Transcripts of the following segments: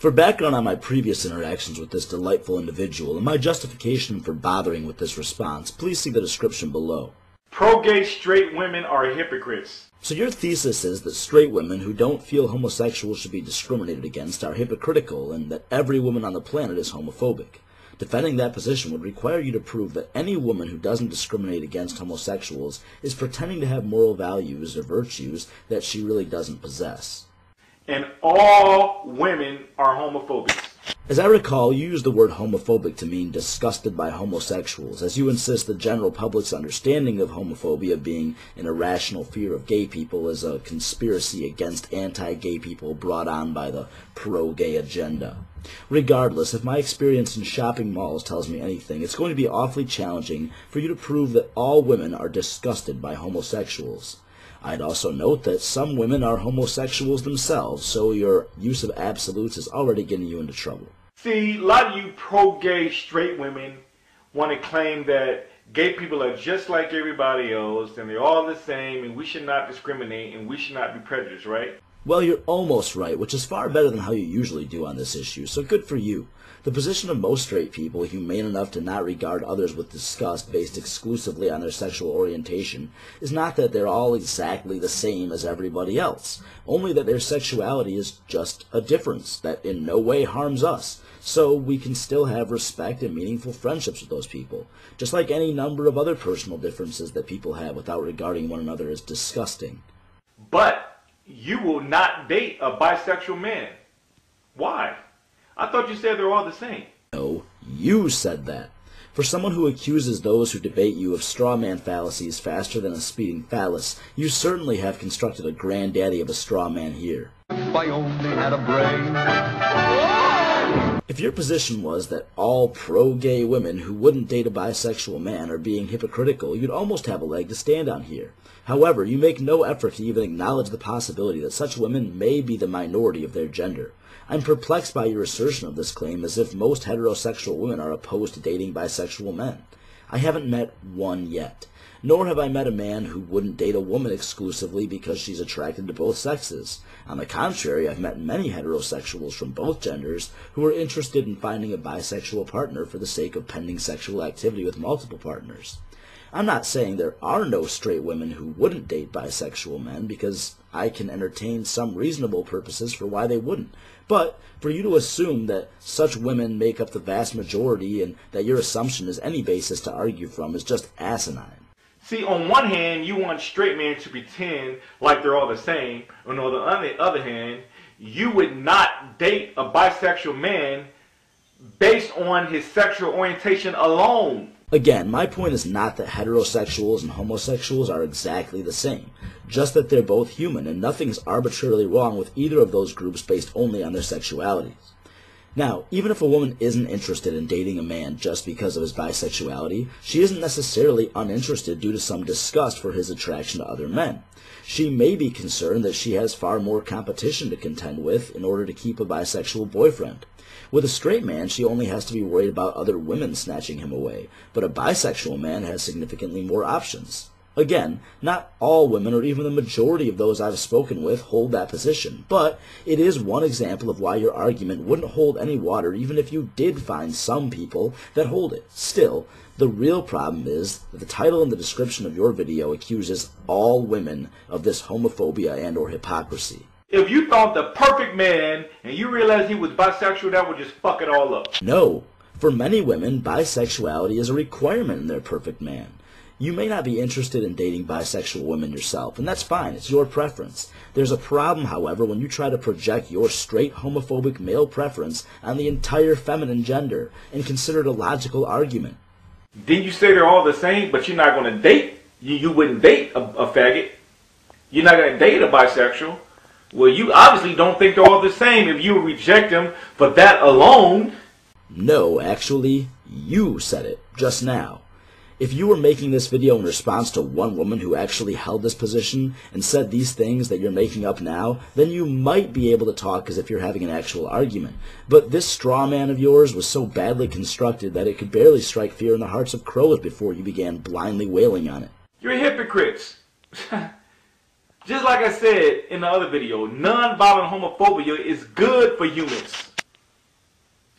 For background on my previous interactions with this delightful individual and my justification for bothering with this response, please see the description below. Pro-gay straight women are hypocrites. So your thesis is that straight women who don't feel homosexuals should be discriminated against are hypocritical and that every woman on the planet is homophobic. Defending that position would require you to prove that any woman who doesn't discriminate against homosexuals is pretending to have moral values or virtues that she really doesn't possess. And all women are homophobic. As I recall, you use the word homophobic to mean disgusted by homosexuals, as you insist the general public's understanding of homophobia being an irrational fear of gay people is a conspiracy against anti-gay people brought on by the pro-gay agenda. Regardless, if my experience in shopping malls tells me anything, it's going to be awfully challenging for you to prove that all women are disgusted by homosexuals. I'd also note that some women are homosexuals themselves, so your use of absolutes is already getting you into trouble. See, a lot of you pro-gay straight women want to claim that gay people are just like everybody else and they're all the same and we should not discriminate and we should not be prejudiced, right? Well, you're almost right, which is far better than how you usually do on this issue, so good for you. The position of most straight people, humane enough to not regard others with disgust based exclusively on their sexual orientation, is not that they're all exactly the same as everybody else, only that their sexuality is just a difference that in no way harms us, so we can still have respect and meaningful friendships with those people, just like any number of other personal differences that people have without regarding one another as disgusting. But you will not date a bisexual man. Why? I thought you said they're all the same. No, you said that. For someone who accuses those who debate you of straw man fallacies faster than a speeding phallus, you certainly have constructed a granddaddy of a straw man here. If I only had a brain. If your position was that all pro-gay women who wouldn't date a bisexual man are being hypocritical, you'd almost have a leg to stand on here. However, you make no effort to even acknowledge the possibility that such women may be the minority of their gender. I'm perplexed by your assertion of this claim as if most heterosexual women are opposed to dating bisexual men. I haven't met one yet, nor have I met a man who wouldn't date a woman exclusively because she's attracted to both sexes. On the contrary, I've met many heterosexuals from both genders who are interested in finding a bisexual partner for the sake of pending sexual activity with multiple partners. I'm not saying there are no straight women who wouldn't date bisexual men, because I can entertain some reasonable purposes for why they wouldn't. But for you to assume that such women make up the vast majority and that your assumption is any basis to argue from is just asinine. See, on one hand, you want straight men to pretend like they're all the same. On the other hand, you would not date a bisexual man based on his sexual orientation alone. Again, my point is not that heterosexuals and homosexuals are exactly the same, just that they're both human and nothing's arbitrarily wrong with either of those groups based only on their sexualities. Now, even if a woman isn't interested in dating a man just because of his bisexuality, she isn't necessarily uninterested due to some disgust for his attraction to other men. She may be concerned that she has far more competition to contend with in order to keep a bisexual boyfriend. With a straight man, she only has to be worried about other women snatching him away, but a bisexual man has significantly more options. Again, not all women, or even the majority of those I've spoken with, hold that position, but it is one example of why your argument wouldn't hold any water even if you did find some people that hold it. Still, the real problem is that the title and the description of your video accuses all women of this homophobia and or hypocrisy. If you thought the perfect man and you realized he was bisexual, that would just fuck it all up. No. For many women, bisexuality is a requirement in their perfect man. You may not be interested in dating bisexual women yourself, and that's fine. It's your preference. There's a problem, however, when you try to project your straight homophobic male preference on the entire feminine gender and consider it a logical argument. Didn't you say they're all the same, but you're not going to date? You wouldn't date a faggot. You're not going to date a bisexual. Well, you obviously don't think they're all the same if you reject them for that alone. No, actually, you said it just now. If you were making this video in response to one woman who actually held this position and said these things that you're making up now, then you might be able to talk as if you're having an actual argument. But this straw man of yours was so badly constructed that it could barely strike fear in the hearts of crows before you began blindly wailing on it. You're hypocrites. Just like I said in the other video, non-violent homophobia is good for humans.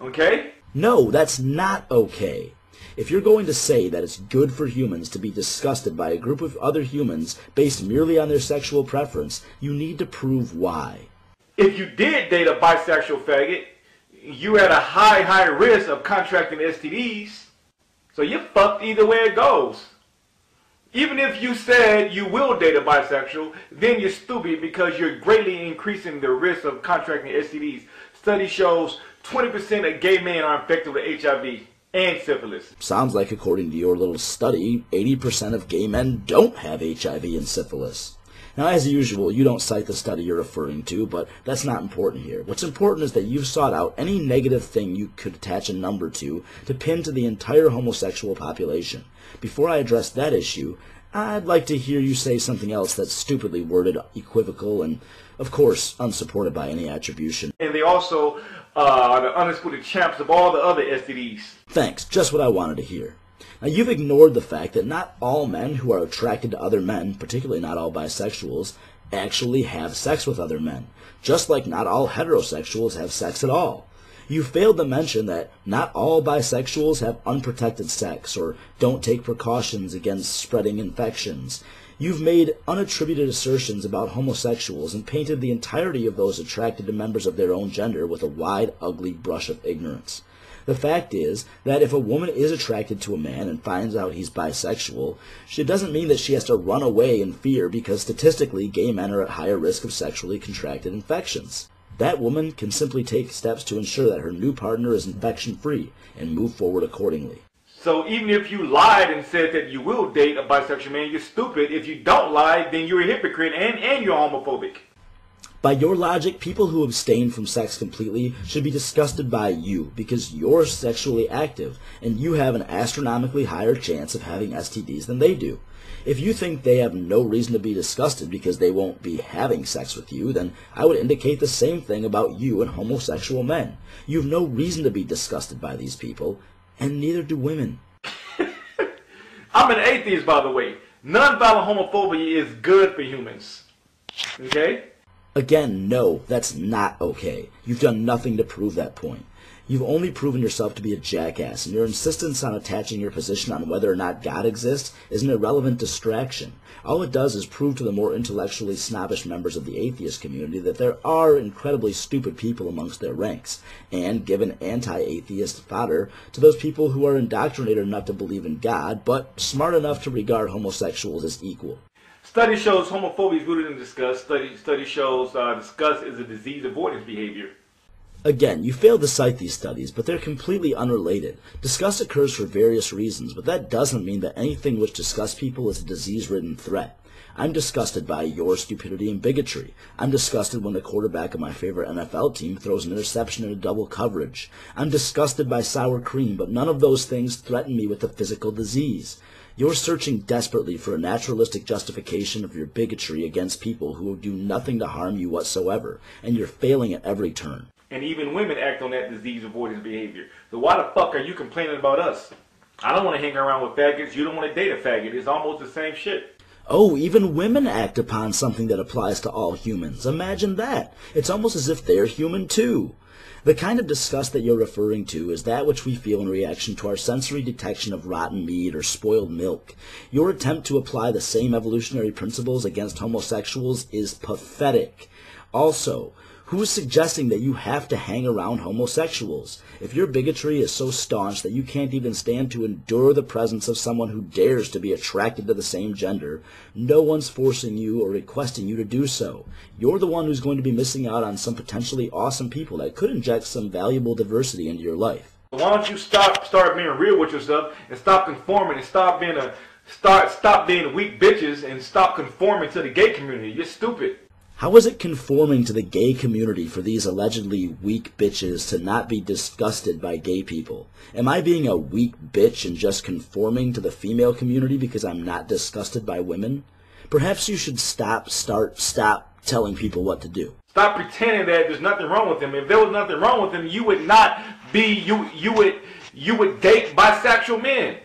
Okay? No, that's not okay. If you're going to say that it's good for humans to be disgusted by a group of other humans based merely on their sexual preference, you need to prove why. If you did date a bisexual faggot, you had a high risk of contracting STDs. So you're fucked either way it goes. Even if you said you will date a bisexual, then you're stupid because you're greatly increasing the risk of contracting STDs. Study shows 20% of gay men are infected with HIV and syphilis. Sounds like, according to your little study, 80% of gay men don't have HIV and syphilis. Now, as usual, you don't cite the study you're referring to, but that's not important here. What's important is that you've sought out any negative thing you could attach a number to pin to the entire homosexual population. Before I address that issue, I'd like to hear you say something else that's stupidly worded, equivocal, and, of course, unsupported by any attribution. And they also are the undisputed champs of all the other STDs. Thanks, just what I wanted to hear. Now, you've ignored the fact that not all men who are attracted to other men, particularly not all bisexuals, actually have sex with other men, just like not all heterosexuals have sex at all. You failed to mention that not all bisexuals have unprotected sex or don't take precautions against spreading infections. You've made unattributed assertions about homosexuals and painted the entirety of those attracted to members of their own gender with a wide, ugly brush of ignorance. The fact is that if a woman is attracted to a man and finds out he's bisexual, it doesn't mean that she has to run away in fear because statistically gay men are at higher risk of sexually contracted infections. That woman can simply take steps to ensure that her new partner is infection-free and move forward accordingly. So even if you lied and said that you will date a bisexual man, you're stupid. If you don't lie, then you're a hypocrite and you're homophobic. By your logic, people who abstain from sex completely should be disgusted by you because you're sexually active and you have an astronomically higher chance of having STDs than they do. If you think they have no reason to be disgusted because they won't be having sex with you, then I would indicate the same thing about you and homosexual men. You have no reason to be disgusted by these people, and neither do women. I'm an atheist, by the way. Nonviolent homophobia is good for humans. Okay? Again, no, that's not okay. You've done nothing to prove that point. You've only proven yourself to be a jackass, and your insistence on attaching your position on whether or not God exists is an irrelevant distraction. All it does is prove to the more intellectually snobbish members of the atheist community that there are incredibly stupid people amongst their ranks, and give an anti-atheist fodder to those people who are indoctrinated enough to believe in God, but smart enough to regard homosexuals as equal. Study shows homophobia is rooted in disgust. Study shows disgust is a disease avoidance behavior. Again, you failed to cite these studies, but they're completely unrelated. Disgust occurs for various reasons, but that doesn't mean that anything which disgusts people is a disease-ridden threat. I'm disgusted by your stupidity and bigotry. I'm disgusted when the quarterback of my favorite NFL team throws an interception into double coverage. I'm disgusted by sour cream, but none of those things threaten me with a physical disease. You're searching desperately for a naturalistic justification of your bigotry against people who do nothing to harm you whatsoever, and you're failing at every turn. And even women act on that disease avoidance behavior. So why the fuck are you complaining about us? I don't want to hang around with faggots. You don't want to date a faggot. It's almost the same shit. Oh, even women act upon something that applies to all humans. Imagine that. It's almost as if they're human too. The kind of disgust that you're referring to is that which we feel in reaction to our sensory detection of rotten meat or spoiled milk. Your attempt to apply the same evolutionary principles against homosexuals is pathetic. Also, who is suggesting that you have to hang around homosexuals? If your bigotry is so staunch that you can't even stand to endure the presence of someone who dares to be attracted to the same gender, no one's forcing you or requesting you to do so. You're the one who's going to be missing out on some potentially awesome people that could inject some valuable diversity into your life. Why don't you start being real with yourself and stop conforming and stop being weak bitches and stop conforming to the gay community? You're stupid. How is it conforming to the gay community for these allegedly weak bitches to not be disgusted by gay people? Am I being a weak bitch and just conforming to the female community because I'm not disgusted by women? Perhaps you should stop telling people what to do. Stop pretending that there's nothing wrong with them. If there was nothing wrong with them, you would not be you would date bisexual men.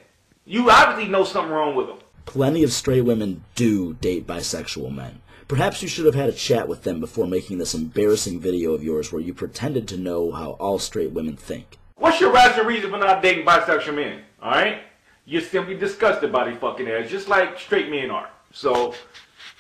You obviously know something wrong with them. Plenty of straight women do date bisexual men. Perhaps you should have had a chat with them before making this embarrassing video of yours where you pretended to know how all straight women think. What's your rational reason for not dating bisexual men? Alright? You're simply disgusted by these fucking ass, just like straight men are. So,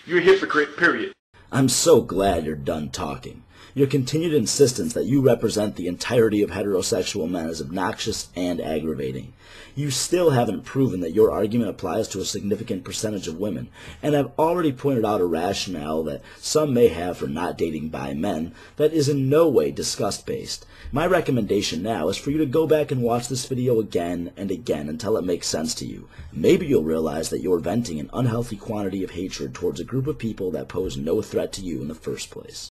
you're a hypocrite, period. I'm so glad you're done talking. Your continued insistence that you represent the entirety of heterosexual men is obnoxious and aggravating. You still haven't proven that your argument applies to a significant percentage of women, and I've already pointed out a rationale that some may have for not dating bi men that is in no way disgust-based. My recommendation now is for you to go back and watch this video again and again until it makes sense to you. Maybe you'll realize that you're venting an unhealthy quantity of hatred towards a group of people that pose no threat to you in the first place.